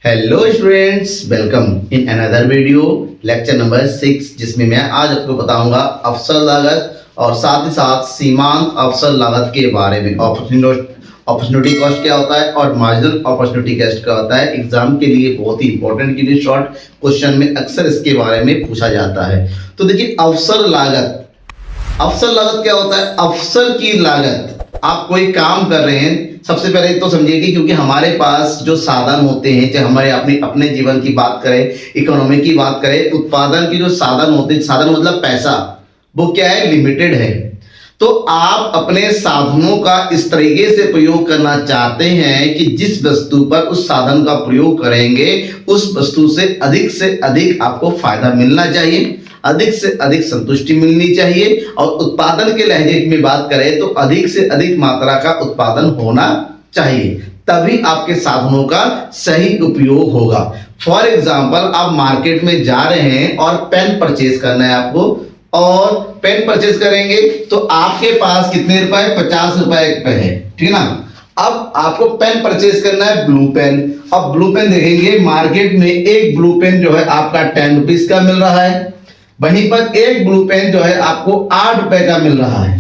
Hello students, welcome in another video lecture number 6, जिसमें मैं आज आपको बताऊंगा अवसर लागत और साथ ही साथ सीमांत अवसर लागत के बारे में। अपॉर्चुनिटी कॉस्ट क्या होता है और मार्जिनल अपॉर्चुनिटी कॉस्ट क्या होता है। एग्जाम के लिए बहुत ही इंपॉर्टेंट के लिए शॉर्ट क्वेश्चन में अक्सर इसके बारे में पूछा जाता है। तो देखिए, अवसर लागत क्या होता है। अवसर की लागत, आप कोई काम कर रहे हैं, सबसे पहले तो समझिए कि क्योंकि हमारे पास जो साधन होते हैं, चाहे हमारे अपने जीवन की बात करें, इकोनॉमी की बात करें, उत्पादन की जो साधन होते हैं, साधन मतलब पैसा, वो क्या है, लिमिटेड है। तो आप अपने साधनों का इस तरीके से प्रयोग करना चाहते हैं कि जिस वस्तु पर उस साधन का प्रयोग करेंगे उस वस्तु से अधिक आपको फायदा मिलना चाहिए, अधिक से अधिक संतुष्टि मिलनी चाहिए। और उत्पादन के लहजे में बात करें तो अधिक से अधिक मात्रा का उत्पादन होना चाहिए, तभी आपके साधनों का सही उपयोग होगा। फॉर एग्जाम्पल, आप मार्केट में जा रहे हैं और पेन परचेज करना है आपको, और पेन परचेज करेंगे तो आपके पास कितने रुपए, 50 रुपए पे है, ठीक है ना। अब आपको पेन परचेज करना है, ब्लू पेन। अब ब्लू पेन देखेंगे मार्केट में, एक ब्लू पेन जो है आपका 10 रुपीज का मिल रहा है, वहीं पर एक ब्लू पेन जो है आपको 8 रुपए का मिल रहा है।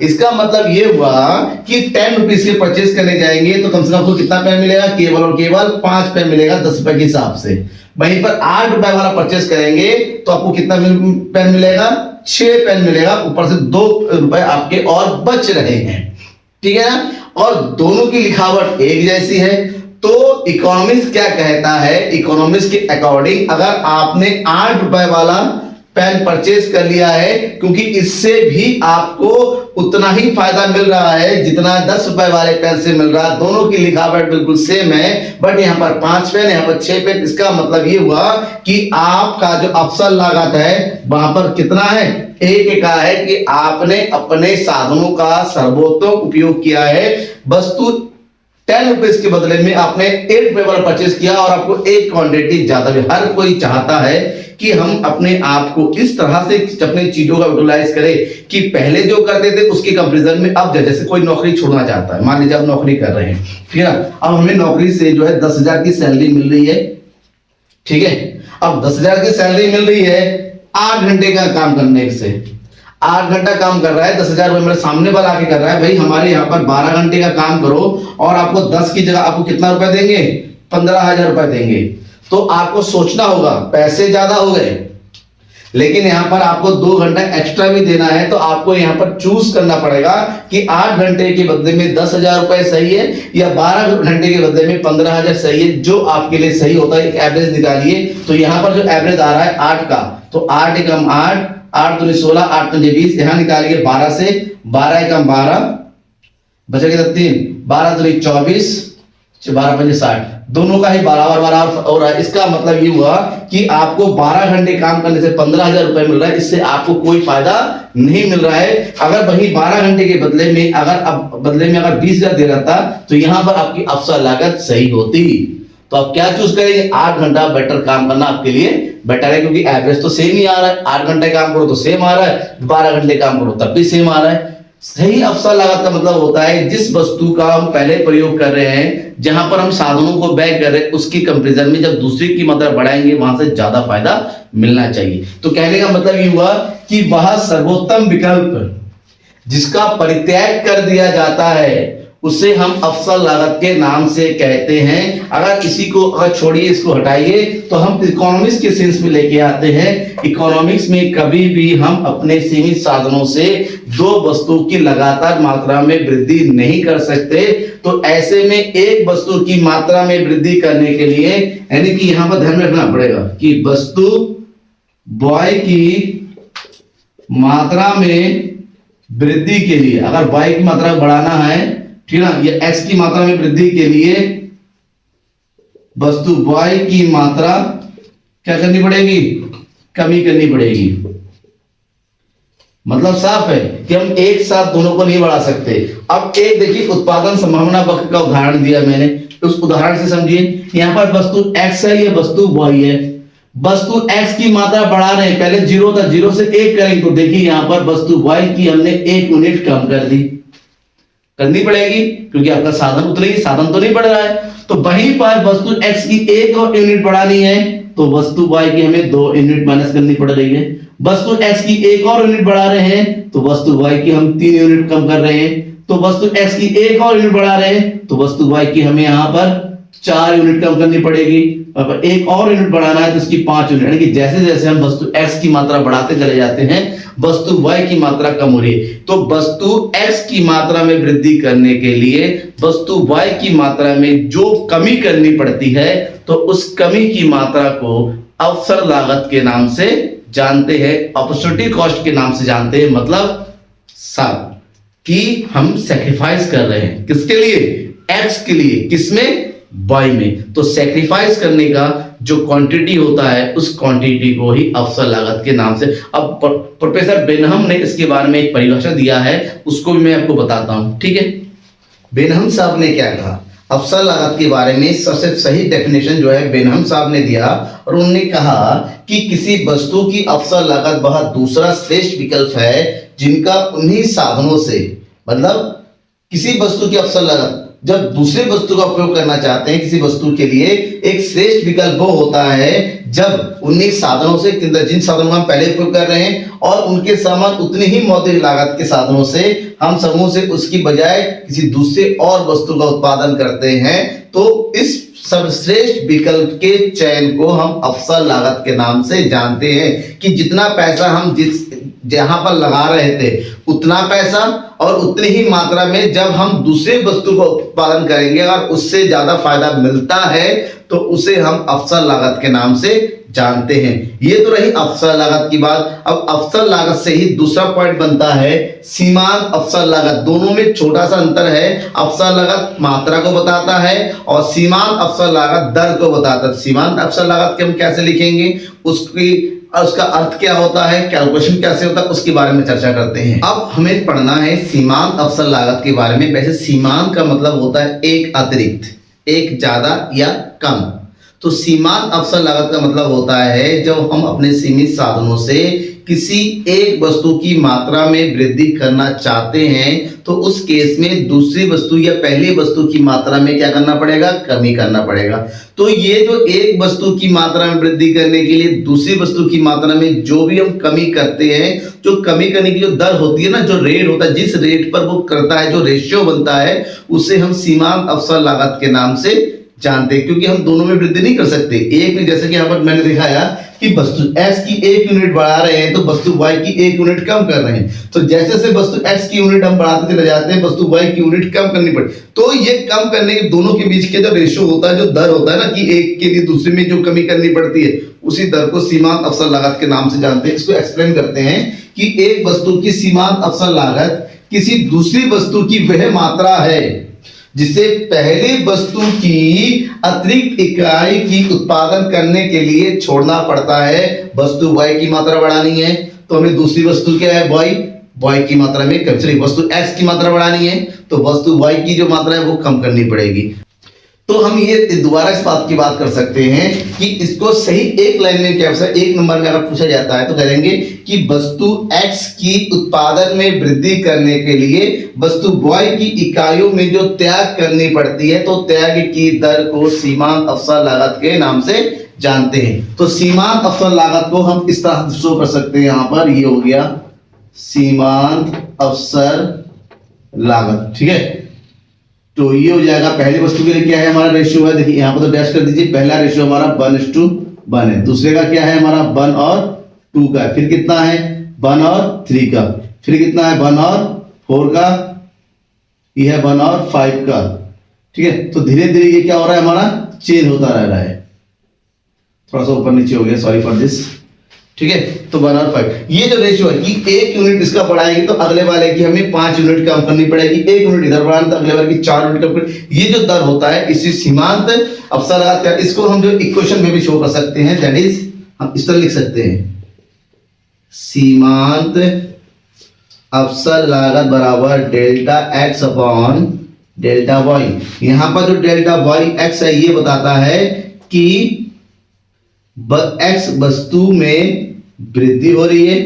इसका मतलब ये हुआ कि 10 रुपीज के परचेज करने जाएंगे तो कम से कम आपको कितना पेन मिलेगा, केवल और केवल 5 पेन मिलेगा 10 रुपए के हिसाब से। वहीं पर 8 रुपए वाला परचेज करेंगे तो आपको कितना पेन मिलेगा, 6 पेन मिलेगा, ऊपर से 2 रुपए आपके और बच रहे हैं, ठीक है ना। और दोनों की लिखावट एक जैसी है। तो इकोनॉमिक्स क्या कहता है, इकोनॉमिक्स के अकॉर्डिंग अगर आपने 8 रुपए वाला पेन परचेज कर लिया है, क्योंकि इससे भी आपको उतना ही फायदा मिल रहा है जितना 10 रुपए वाले पेन से मिल रहा है। दोनों की लिखावट बिल्कुल सेम है, बट यहाँ पर 5 पेन, यहाँ पर 6 पेन। इसका मतलब ये हुआ कि आपका जो अवसर लागत है वहां पर कितना है, एक का है कि आपने अपने साधनों का सर्वोत्तम उपयोग किया है। वस्तु 10 रुपीज के बदले में आपने 8 रुपए वाला परचेज किया और आपको एक क्वांटिटी ज्यादा भी। हर कोई चाहता है कि हम अपने आप को इस तरह से अपनी चीजों का यूटिलाइज करें कि पहले जो करते थे उसके कंपैरिजन में अब जैसे कोई नौकरी छोड़ना चाहता है, मान लीजिए आप नौकरी कर रहे हैं, ठीक है, अब हमें नौकरी से जो है 10,000 की सैलरी मिल रही है, ठीक है। अब 10,000 की सैलरी मिल रही है 8 घंटे का काम करने से, 8 घंटा काम कर रहा है, 10,000 रुपए मेरे सामने वाला आके कर रहा है, भाई हमारे यहाँ पर 12 घंटे का काम करो और आपको 10 की जगह आपको कितना रुपए देंगे, 15,000 रुपए देंगे। तो आपको सोचना होगा, पैसे ज्यादा हो गए लेकिन यहां पर आपको 2 घंटा एक्स्ट्रा भी देना है, तो आपको यहां पर चूज करना पड़ेगा कि 8 घंटे के बदले में 10,000 रुपए सही है या 12 घंटे के बदले में 15,000 सही है, जो आपके लिए सही होता है। एक एवरेज निकालिए, तो यहां पर जो एवरेज आ रहा है 8 का, तो 8 एकम 8, 8 दूनी 16, 8 पंजे 20, यहां निकालिए 12 से, 12 एकम 12, बचेगा 3, 12 दूनी 24, 12 पंजे 60, दोनों का ही बराबर हो रहा है। इसका मतलब ये हुआ कि आपको 12 घंटे काम करने से 15,000 रुपए मिल रहा है, इससे आपको कोई फायदा नहीं मिल रहा है। अगर वही 12 घंटे के बदले में अगर 20,000 दे रहा था तो यहां पर आपकी अवसर लागत सही होती। तो आप क्या चूज करेंगे, 8 घंटा बेटर काम करना आपके लिए बेटर है, क्योंकि एवरेज तो सेम ही आ रहा है। 8 घंटे काम करो तो सेम आ रहा है, 12 घंटे काम करो तब भी सेम आ रहा है। सही अवसर लागत का मतलब होता है जिस वस्तु का हम पहले प्रयोग कर रहे हैं, जहां पर हम साधनों को व्यय कर रहे हैं, उसकी कंपैरिजन में जब दूसरी की मात्रा बढ़ाएंगे वहां से ज्यादा फायदा मिलना चाहिए। तो कहने का मतलब ये हुआ कि वह सर्वोत्तम विकल्प जिसका परित्याग कर दिया जाता है उसे हम अवसर लागत के नाम से कहते हैं। अगर इसी को छोड़िए, इसको हटाइए, तो हम इकोनॉमिक्स के सेंस में लेके आते हैं। इकोनॉमिक्स में कभी भी हम अपने सीमित साधनों से 2 वस्तु की लगातार मात्रा में वृद्धि नहीं कर सकते। तो ऐसे में एक वस्तु की मात्रा में वृद्धि करने के लिए, यानी कि यहां पर ध्यान रखना पड़ेगा कि वस्तु बॉय की मात्रा में वृद्धि के लिए, अगर बॉय की मात्रा बढ़ाना है, ठीक है ना, ये x की मात्रा में वृद्धि के लिए वस्तु y की मात्रा क्या करनी पड़ेगी, कमी करनी पड़ेगी। मतलब साफ है कि हम एक साथ दोनों को नहीं बढ़ा सकते। अब एक देखिए, उत्पादन संभावना वक्र का उदाहरण दिया मैंने, उस उदाहरण से समझिए। यहां पर वस्तु x है, ये वस्तु y है। वस्तु x की मात्रा बढ़ा रहे हैं, पहले 0 था, 0 से 1 करेंगे तो देखिए यहां पर वस्तु y की हमने 1 यूनिट कम कर दी, करनी पड़ेगी क्योंकि आपका साधन उतना ही, साधन तो नहीं बढ़ रहा है। तो वहीं पर वस्तु x की एक और यूनिट बढ़ानी है तो वस्तु y की हमें 2 यूनिट माइनस करनी पड़ रही है। वस्तु x की एक और यूनिट बढ़ा रहे हैं तो वस्तु y की हम 3 यूनिट कम कर रहे हैं। तो वस्तु x की एक और यूनिट बढ़ा रहे हैं तो वस्तु y की हमें यहां पर 4 यूनिट कम करनी पड़ेगी। अब एक और यूनिट बढ़ाना है तो इसकी 5 यूनिट, यानी कि जैसे जैसे हम वस्तु x की मात्रा बढ़ाते चले जाते हैं वस्तु y की मात्रा कम हो रही है। तो वस्तु x की मात्रा में वृद्धि करने के लिए वस्तु y की मात्रा में जो कमी करनी पड़ती है तो उस कमी की मात्रा को अवसर लागत के नाम से जानते हैं, अपॉर्चुनिटी कॉस्ट के नाम से जानते हैं। मतलब सब कि हम सैक्रिफाइस कर रहे हैं किसके लिए, x के लिए, किसमें, y में। तो सैक्रिफाइस करने का जो क्वांटिटी होता है उस क्वांटिटी को ही अवसर लागत के नाम से। अब प्रोफेसर बेनहम ने इसके बारे में एक परिभाषा दिया है, उसको भी मैं आपको बताता हूं, ठीक है। बेनहम साहब ने क्या कहा अवसर लागत के बारे में, सबसे सही डेफिनेशन जो है बेनहम साहब ने दिया और उन्होंने कहा कि किसी वस्तु की अवसर लागत वह दूसरा श्रेष्ठ विकल्प है जिनका उन्हीं साधनों से, मतलब किसी वस्तु की अवसर लागत जब दूसरे वस्तु का उपयोग करना चाहते हैं किसी वस्तु के लिए, एक श्रेष्ठ विकल्प वो होता है जब उन्हीं साधनों से, जिन साधनों का हम पहले उपयोग कर रहे हैं और उनके समान उतनी ही मौद्रिक लागत के साधनों से हम समूह से उसकी बजाय किसी दूसरे और वस्तु का उत्पादन करते हैं। तो इस सर्वश्रेष्ठ विकल्प के चयन को हम अवसर लागत के नाम से जानते हैं कि जितना पैसा हम जहां पर लगा रहे थे उतना पैसा और उतनी ही मात्रा में जब हम दूसरे वस्तु का उत्पादन करेंगे और उससे ज्यादा फायदा मिलता है तो उसे हम अवसर लागत के नाम से जानते हैं। ये तो रही अवसर लागत की बात। अब अवसर लागत से ही दूसरा पॉइंट बनता है सीमांत अवसर लागत। दोनों में छोटा सा अंतर है, अवसर लागत मात्रा को बताता है और सीमांत अवसर लागत दर को बताता है। सीमांत अवसर लागत के हम कैसे लिखेंगे, उसका अर्थ क्या होता है, कैलकुलेशन कैसे होता है, उसके बारे में चर्चा करते हैं। अब हमें पढ़ना है सीमांत अवसर लागत के बारे में। वैसे सीमांत का मतलब होता है एक अतिरिक्त, एक ज्यादा या कम। तो सीमांत अवसर लागत का मतलब होता है जब हम अपने सीमित साधनों से किसी एक वस्तु की मात्रा में वृद्धि करना चाहते हैं तो उस केस में दूसरी वस्तु या पहली वस्तु की मात्रा में क्या करना पड़ेगा, कमी करना पड़ेगा। तो ये जो एक वस्तु की मात्रा में वृद्धि करने के लिए दूसरी वस्तु की मात्रा में जो भी हम कमी करते हैं, जो कमी करने की जो दर होती है ना, जो रेट होता है, जिस रेट पर वो करता है, जो रेशियो बनता है, उसे हम सीमांत अवसर लागत के नाम से जानते हैं। क्योंकि हम दोनों में वृद्धि नहीं कर सकते एक में, जैसे कि यहाँ पर मैंने दिखाया कि वस्तु x की एक यूनिट बढ़ा रहे हैं तो वस्तु y की एक यूनिट कम कर रहे हैं। तो जैसे जैसे वस्तु x की यूनिट हम बढ़ाते चले जाते हैं वस्तु y की यूनिट कम करनी पड़े। तो ये कम करने के दोनों के बीच के जो रेशियो होता है, जो दर होता है ना, कि एक के लिए दूसरे में जो कमी करनी पड़ती है, उसी दर को सीमांत अवसर लागत के नाम से जानते हैं। इसको एक्सप्लेन करते हैं कि एक वस्तु की सीमांत अवसर लागत किसी दूसरी वस्तु की वह मात्रा है जिसे पहले वस्तु की अतिरिक्त इकाई की उत्पादन करने के लिए छोड़ना पड़ता है। वस्तु y की मात्रा बढ़ानी है तो हमें दूसरी वस्तु क्या है, y की मात्रा में कम, चलिए वस्तु x की मात्रा बढ़ानी है तो वस्तु y की जो मात्रा है वो कम करनी पड़ेगी। तो हम ये दोबारा इस बात की बात कर सकते हैं कि इसको सही एक लाइन में कैसे, एक नंबर में अगर पूछा जाता है तो कहेंगे कि वस्तु x की उत्पादन में वृद्धि करने के लिए वस्तु y की इकाइयों में जो त्याग करनी पड़ती है तो त्याग की दर को सीमांत अवसर लागत के नाम से जानते हैं। तो सीमांत अवसर लागत को हम इस तरह से शो कर सकते हैं। यहां पर ये हो गया सीमांत अवसर लागत, ठीक है। तो ये हो जाएगा पहली वस्तु के लिए क्या है हमारा रेशियो है, देखिए यहां पर तो डैश कर दीजिए। पहला रेशियो हमारा 1:1 है, दूसरे का क्या है हमारा 1 और 2 का, फिर कितना है 1 और 3 का, फिर कितना है 1 और 4 का, यह है 1 और 5 का, ठीक है। तो धीरे धीरे ये क्या हो रहा है हमारा चेंज होता रह रहा है, थोड़ा सा ऊपर नीचे हो गया, सॉरी फॉर दिस, ठीक है। तो 1 और 5 ये जो रेशियो है कि एक यूनिट इसका बढ़ाएंगे तो अगले वाले की हमें 5 यूनिट कम करनी पड़ेगी, एक यूनिट इधर बढ़ाना तो अगले वाले की 4 यूनिट कम करनी। ये जो दर होता है इसी सीमांत अवसर लागत का, इसको हम जो इक्वेशन में भी शो कर सकते हैं, दैट इज हम इस तरह लिख सकते हैं सीमांत अवसर लागत बराबर delta x upon delta y। यहां पर जो डेल्टा y(x) है ये बताता है कि x वस्तु में वृद्धि हो रही है,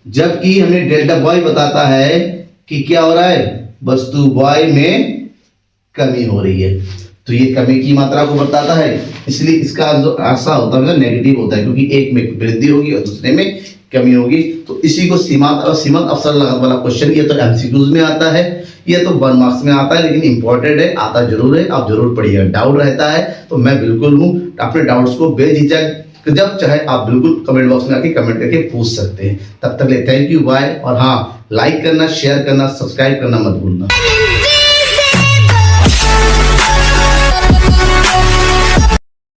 जबकि हमें डेल्टा y बताता है कि क्या हो रहा है, वस्तु y में कमी हो रही है। तो ये कमी की मात्रा को बताता है, इसलिए इसका जो ऐसा होता है नेगेटिव होता है, क्योंकि एक में वृद्धि होगी और दूसरे में कमी होगी। तो इसी को सीमांत और सीमांत अवसर लागत वाला क्वेश्चन ये तो एमसीक्यूज में आता है, ये तो 1 मार्क्स में आता है, लेकिन इंपॉर्टेंट है, आता जरूर है, आप जरूर पढ़िएगा। डाउट रहता है तो मैं बिल्कुल हूँ, अपने डाउट्स को बेझिझक जब चाहे आप बिल्कुल कमेंट बॉक्स में आके कमेंट करके पूछ सकते हैं। तब तक ले थैंक यू, बाय। और हाँ, लाइक करना, शेयर करना, सब्सक्राइब करना मत भूलना।